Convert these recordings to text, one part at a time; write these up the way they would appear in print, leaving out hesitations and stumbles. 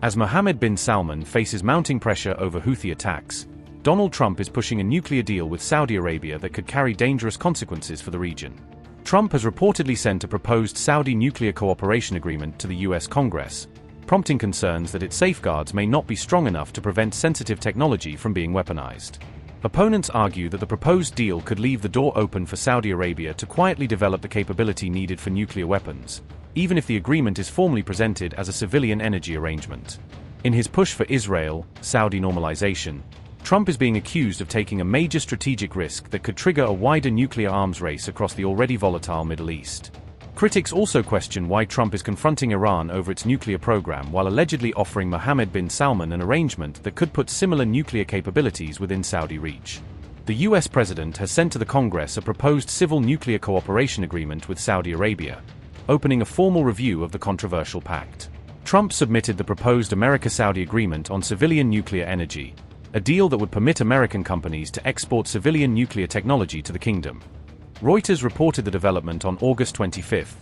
As Mohammed bin Salman faces mounting pressure over Houthi attacks, Donald Trump is pushing a nuclear deal with Saudi Arabia that could carry dangerous consequences for the region. Trump has reportedly sent a proposed Saudi nuclear cooperation agreement to the U.S. Congress, prompting concerns that its safeguards may not be strong enough to prevent sensitive technology from being weaponized. Opponents argue that the proposed deal could leave the door open for Saudi Arabia to quietly develop the capability needed for nuclear weapons, even if the agreement is formally presented as a civilian energy arrangement. In his push for Israel-Saudi normalization, Trump is being accused of taking a major strategic risk that could trigger a wider nuclear arms race across the already volatile Middle East. Critics also question why Trump is confronting Iran over its nuclear program while allegedly offering Mohammed bin Salman an arrangement that could put similar nuclear capabilities within Saudi reach. The U.S. president has sent to the Congress a proposed civil nuclear cooperation agreement with Saudi Arabia, opening a formal review of the controversial pact. Trump submitted the proposed America-Saudi agreement on civilian nuclear energy, a deal that would permit American companies to export civilian nuclear technology to the kingdom. Reuters reported the development on August 25,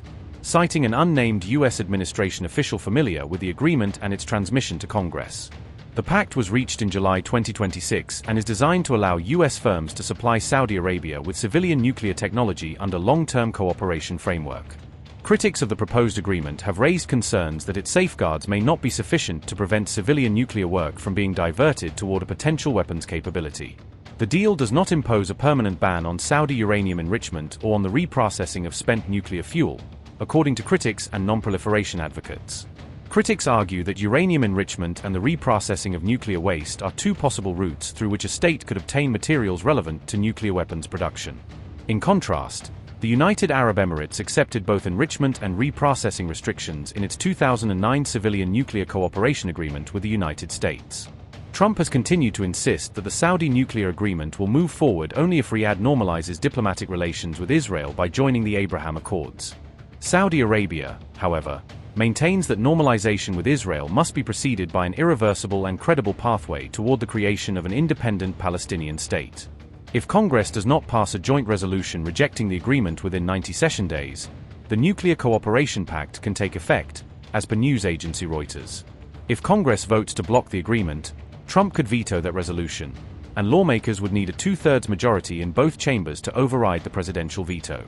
citing an unnamed U.S. administration official familiar with the agreement and its transmission to Congress. The pact was reached in July 2026 and is designed to allow U.S. firms to supply Saudi Arabia with civilian nuclear technology under long-term cooperation framework. Critics of the proposed agreement have raised concerns that its safeguards may not be sufficient to prevent civilian nuclear work from being diverted toward a potential weapons capability. The deal does not impose a permanent ban on Saudi uranium enrichment or on the reprocessing of spent nuclear fuel, according to critics and non-proliferation advocates. Critics argue that uranium enrichment and the reprocessing of nuclear waste are two possible routes through which a state could obtain materials relevant to nuclear weapons production. In contrast, the United Arab Emirates accepted both enrichment and reprocessing restrictions in its 2009 civilian nuclear cooperation agreement with the United States. Trump has continued to insist that the Saudi nuclear agreement will move forward only if Riyadh normalizes diplomatic relations with Israel by joining the Abraham Accords. Saudi Arabia, however, maintains that normalization with Israel must be preceded by an irreversible and credible pathway toward the creation of an independent Palestinian state. If Congress does not pass a joint resolution rejecting the agreement within 90 session days, the Nuclear Cooperation Pact can take effect, as per news agency Reuters. If Congress votes to block the agreement, Trump could veto that resolution, and lawmakers would need a two-thirds majority in both chambers to override the presidential veto.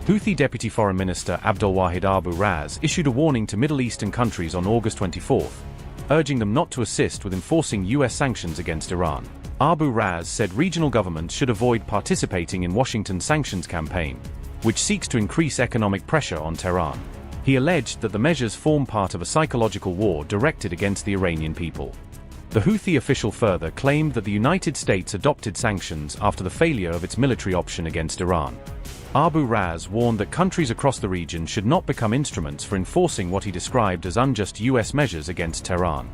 Houthi Deputy Foreign Minister Abdulwahid Abu Raz issued a warning to Middle Eastern countries on August 24, urging them not to assist with enforcing U.S. sanctions against Iran. Abu Raz said regional governments should avoid participating in Washington's sanctions campaign, which seeks to increase economic pressure on Tehran. He alleged that the measures form part of a psychological war directed against the Iranian people. The Houthi official further claimed that the United States adopted sanctions after the failure of its military option against Iran. Abu Raz warned that countries across the region should not become instruments for enforcing what he described as unjust U.S. measures against Tehran.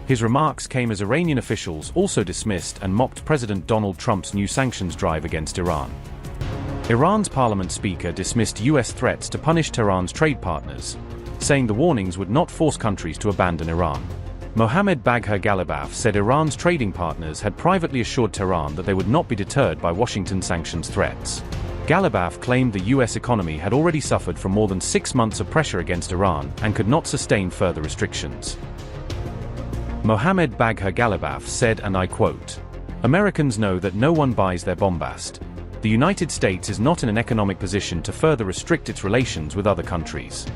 His remarks came as Iranian officials also dismissed and mocked President Donald Trump's new sanctions drive against Iran. Iran's parliament speaker dismissed U.S. threats to punish Tehran's trade partners, saying the warnings would not force countries to abandon Iran. Mohammad Bagher Ghalibaf said Iran's trading partners had privately assured Tehran that they would not be deterred by Washington sanctions threats. Ghalibaf claimed the U.S. economy had already suffered from more than 6 months of pressure against Iran and could not sustain further restrictions. Mohammad Bagher Ghalibaf said, and I quote, "Americans know that no one buys their bombast. The United States is not in an economic position to further restrict its relations with other countries.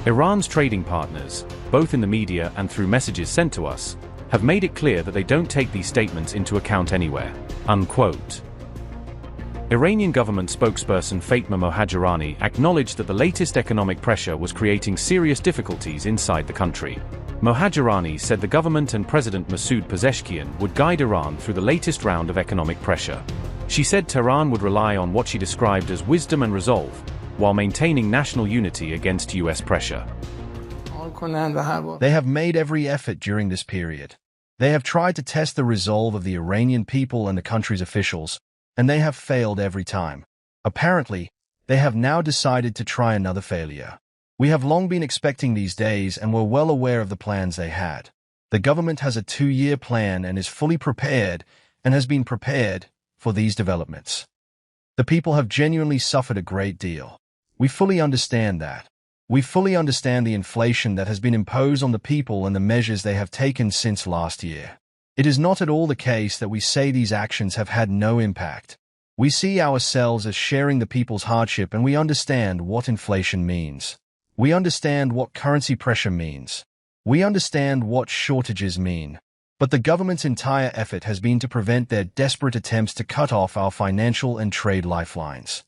Iran's trading partners, both in the media and through messages sent to us, have made it clear that they don't take these statements into account anywhere." Unquote. Iranian government spokesperson Fatma Mohajirani acknowledged that the latest economic pressure was creating serious difficulties inside the country. Mohajirani said the government and President Masoud Pezeshkian would guide Iran through the latest round of economic pressure. She said Tehran would rely on what she described as wisdom and resolve, while maintaining national unity against U.S. pressure. They have made every effort during this period. They have tried to test the resolve of the Iranian people and the country's officials, and they have failed every time. Apparently, they have now decided to try another failure. We have long been expecting these days and were well aware of the plans they had. The government has a 2-year plan and is fully prepared and has been prepared for these developments. The people have genuinely suffered a great deal. We fully understand that. We fully understand the inflation that has been imposed on the people and the measures they have taken since last year. It is not at all the case that we say these actions have had no impact. We see ourselves as sharing the people's hardship, and we understand what inflation means. We understand what currency pressure means. We understand what shortages mean. But the government's entire effort has been to prevent their desperate attempts to cut off our financial and trade lifelines.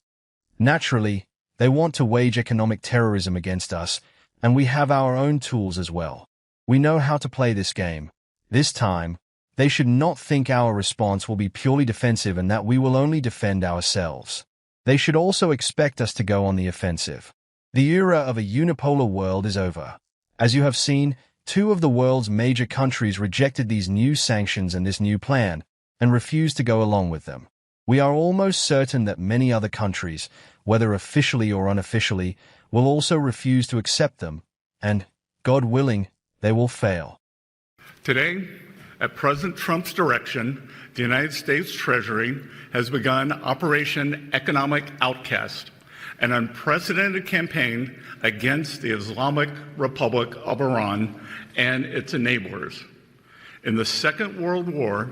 Naturally, they want to wage economic terrorism against us, and we have our own tools as well. We know how to play this game. This time, they should not think our response will be purely defensive and that we will only defend ourselves. They should also expect us to go on the offensive. The era of a unipolar world is over. As you have seen, 2 of the world's major countries rejected these new sanctions and this new plan, and refused to go along with them. We are almost certain that many other countries, whether officially or unofficially, will also refuse to accept them, and, God willing, they will fail. Today, at President Trump's direction, the United States Treasury has begun Operation Economic Outcast, an unprecedented campaign against the Islamic Republic of Iran and its enablers. In the Second World War,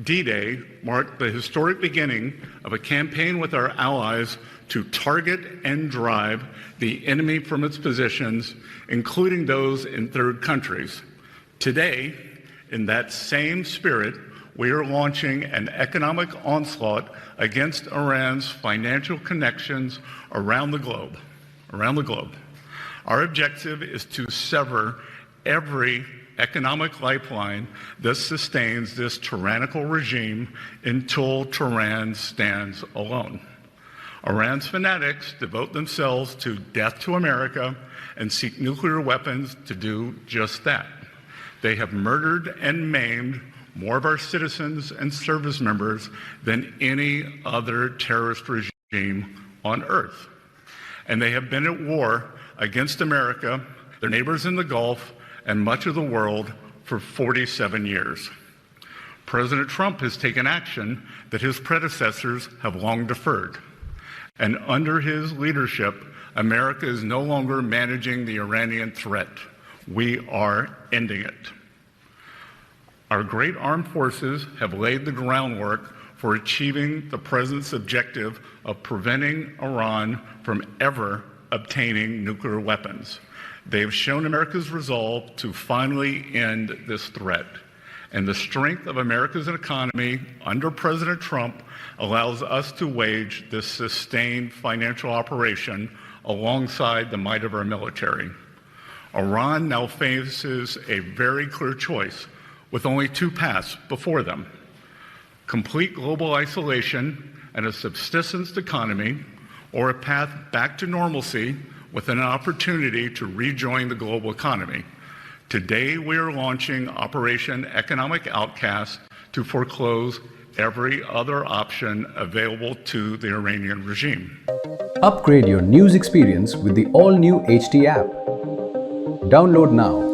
D-Day marked the historic beginning of a campaign with our allies to target and drive the enemy from its positions, including those in third countries. Today, in that same spirit, we are launching an economic onslaught against Iran's financial connections around the globe. Our objective is to sever every economic lifeline that sustains this tyrannical regime until Tehran stands alone. Iran's fanatics devote themselves to death to America and seek nuclear weapons to do just that. They have murdered and maimed more of our citizens and service members than any other terrorist regime on earth. And they have been at war against America, their neighbors in the Gulf, and much of the world for 47 years. President Trump has taken action that his predecessors have long deferred. And under his leadership, America is no longer managing the Iranian threat. We are ending it. Our great armed forces have laid the groundwork for achieving the President's objective of preventing Iran from ever obtaining nuclear weapons. They have shown America's resolve to finally end this threat. And the strength of America's economy under President Trump allows us to wage this sustained financial operation alongside the might of our military. Iran now faces a very clear choice with only 2 paths before them: complete global isolation and a subsistence economy, or a path back to normalcy with an opportunity to rejoin the global economy. Today, we are launching Operation Economic Outcast to foreclose every other option available to the Iranian regime. Upgrade your news experience with the all-new HT app. Download now.